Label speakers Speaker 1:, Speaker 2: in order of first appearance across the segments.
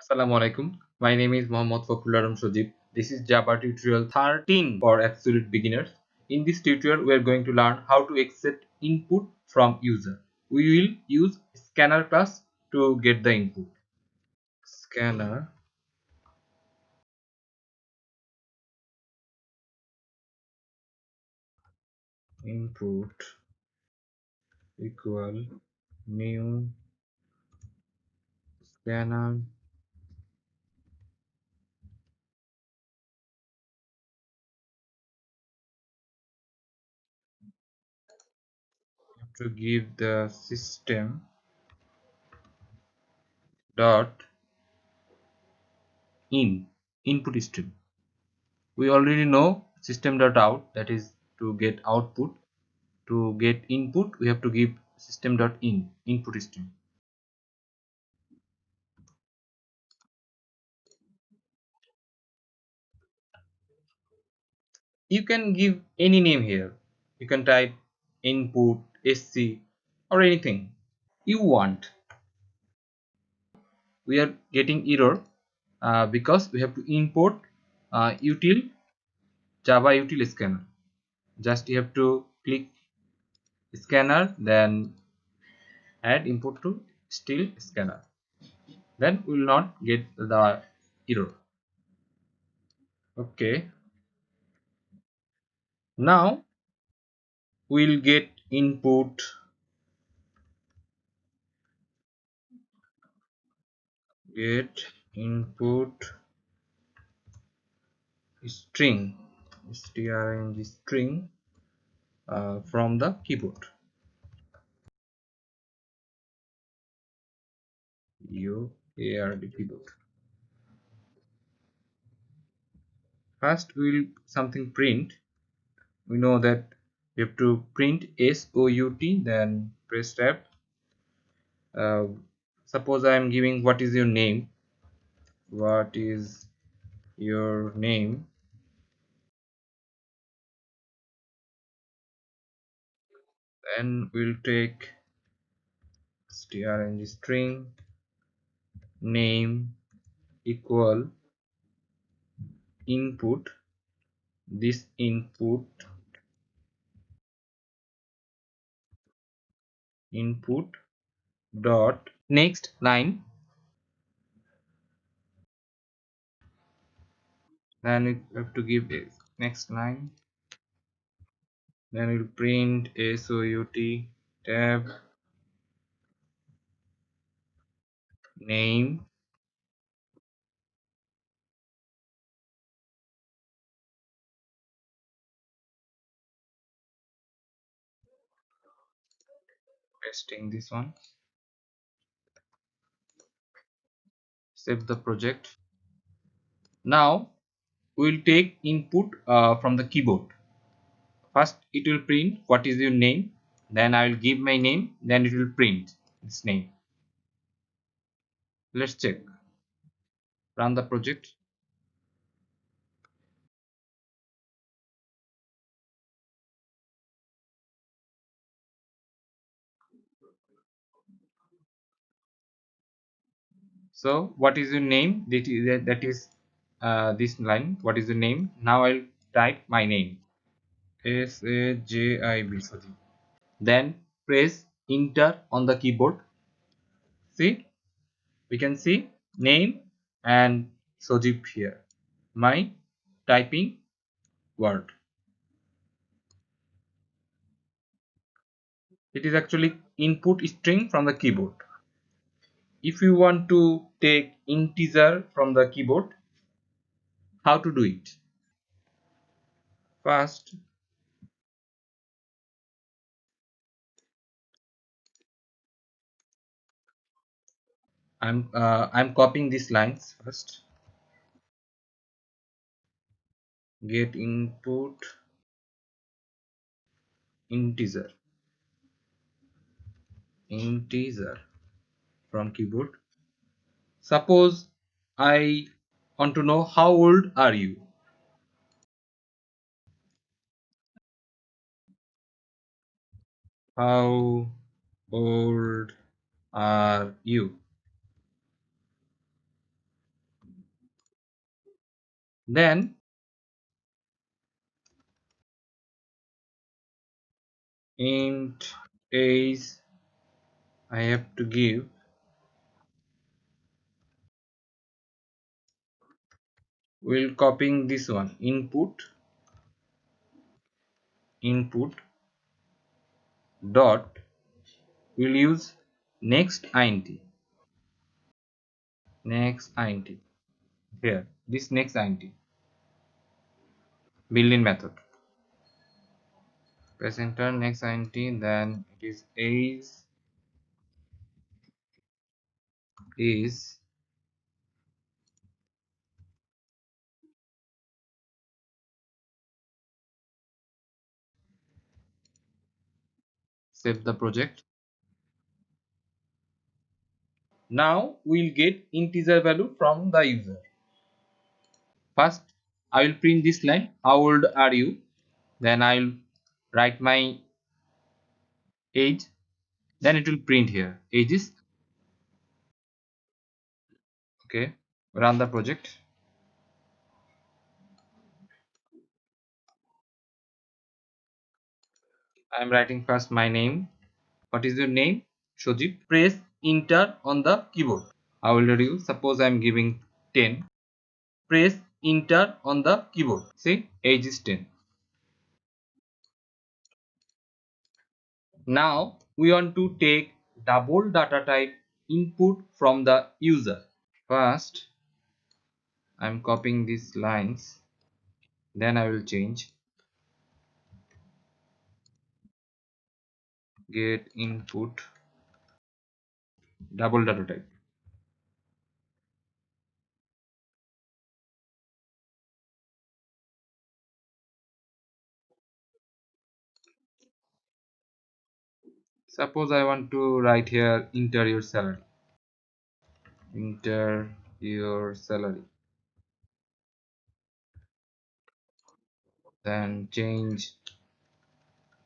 Speaker 1: Assalamu alaikum. My name is Mohammad Fakhrul Sajib. This is Java tutorial 13 for absolute beginners. In this tutorial, we are going to learn how to accept input from user. We will use scanner class to get the input. Scanner input equal new scanner to give the system dot input stream. We already know system dot out, that is to get output. To get input, we have to give system.in input stream. You can give any name here. You can type input, sc, or anything you want. We are getting error because we have to import util Java util scanner. Just you have to click scanner, then add input to still scanner. Then we will not get the error. Okay. Now we'll get input get input string string string from the keyboard. UARD keyboard. First we'll something print. We know that we have to print SOUT, then press tab. uh, Suppose I am giving what is your name. What is your name? Then we'll take string name equal input. This input dot next line, then we have to give a next line, then we'll print SOUT tab name, pasting this one, save the project. Now we'll take input from the keyboard. First it will print what is your name, then I will give my name, then it will print its name. Let's check. Run the project. So what is your name? That is this line. What is your name? Now I'll type my name. Sajib. Then press enter on the keyboard. See, we can see name and Sajib here. My typing word. It is actually input string from the keyboard. If you want to take integer from the keyboard, how to do it? First, I'm copying these lines first. Get input integer from keyboard. Suppose I want to know how old are you. How old are you? Then int age I have to give, we'll copying this one, input dot, we'll use next int here, this next int built-in method. Press enter, next int, then it is age is save the project. Now we'll get integer value from the user. First I will print this line, how old are you, then I'll write my age, then it will print here age is. Okay, run the project. I am writing first my name. What is your name? Sajib. Press enter on the keyboard. How old are you? Suppose I am giving 10. Press enter on the keyboard. See, age is 10. Now we want to take double data type input from the user. First I am copying these lines, then I will change get input double data type. Suppose I want to write here enter your salary. Enter your salary. Then change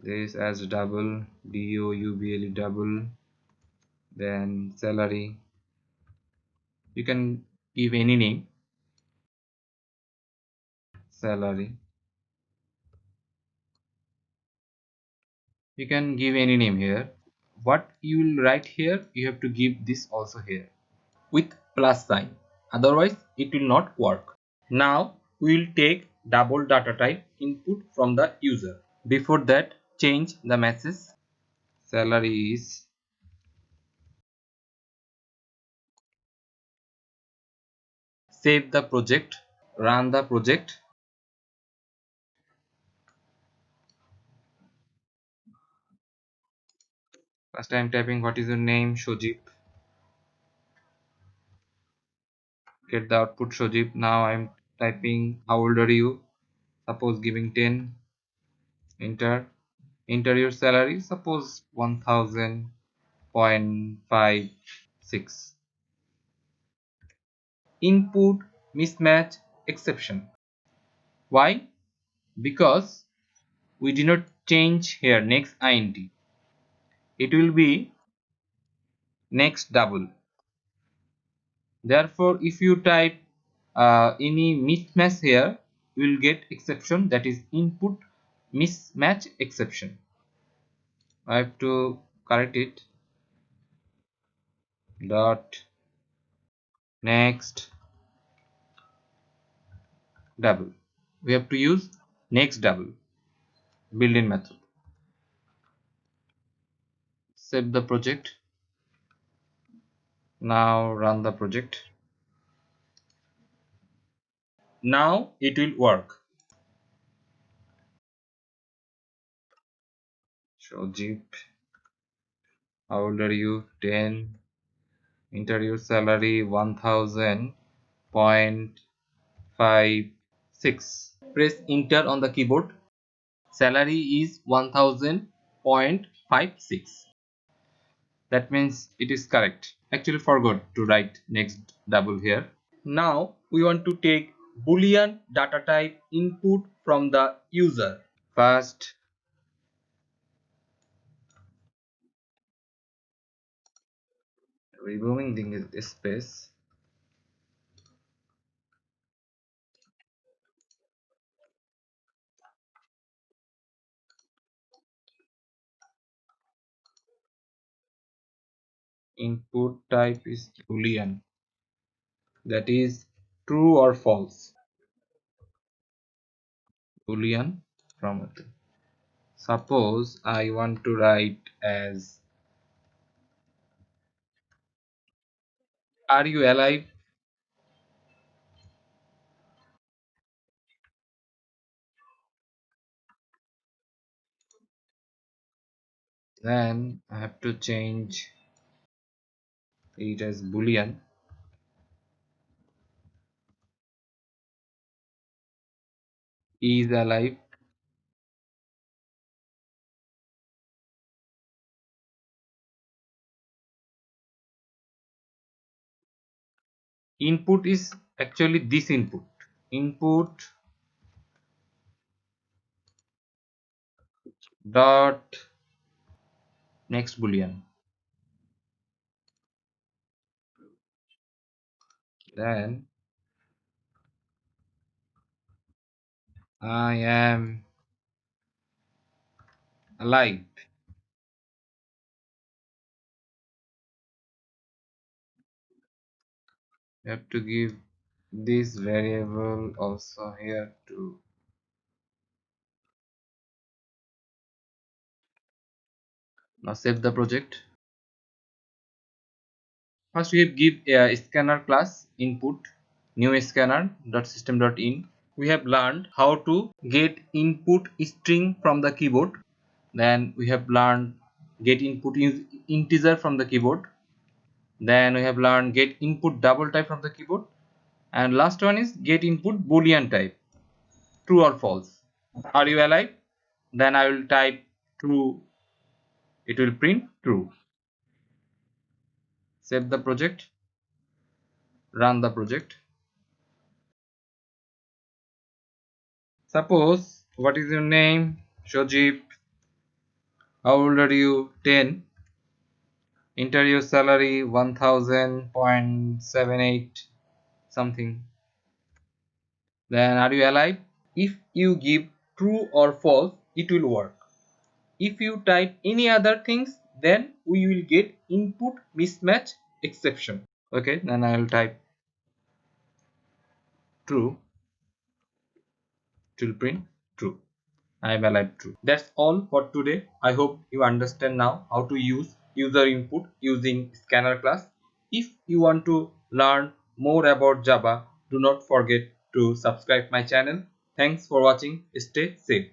Speaker 1: this as double, double, double, then salary. You can give any name, salary. You can give any name here. What you will write here, you have to give this also here with plus sign, otherwise it will not work. Now we will take double data type input from the user. Before that, change the message. Salary is, save the project, run the project. First I am typing what is your name, Sajib. Get the output Sajib. Now I am typing how old are you. Suppose giving 10. Enter. Enter your salary. Suppose 1000.56. Input mismatch exception. Why? Because we did not change here next int. It will be next double. Therefore, if you type any mismatch here, you will get exception, that is input mismatch exception. I have to correct it. Dot next double. We have to use next double built-in method. Save the project. Now run the project. Now it will work. So Jeep, how old are you? 10. Enter your salary 1000.56. Press enter on the keyboard. Salary is 1000.56. That means it is correct. Actually forgot to write next double here. Now we want to take boolean data type input from the user. First removing the space. Input type is boolean, that is true or false. Boolean from it. Suppose I want to write as are you alive? Then I have to change it as boolean. Is alive. Input is actually this input. Input dot next boolean. Then I am alive. You have to give this variable also here too. Now save the project. First we have give a scanner class input new scanner dot system dot in. We have learned how to get input string from the keyboard. Then we have learned get input integer from the keyboard. Then we have learned get input double type from the keyboard. And last one is get input boolean type, true or false. Are you alive? Then I will type true, it will print true. Save the project, run the project. Suppose what is your name? Sajib. How old are you? 10. Enter your salary 1000.78 something. Then are you alive? If you give true or false, it will work. If you type any other things, then we will get input mismatch exception. Okay, then I will type true, it will print true. I am alive true. That's all for today. I hope you understand now how to use user input using scanner class. If you want to learn more about Java, do not forget to subscribe my channel. Thanks for watching. Stay safe.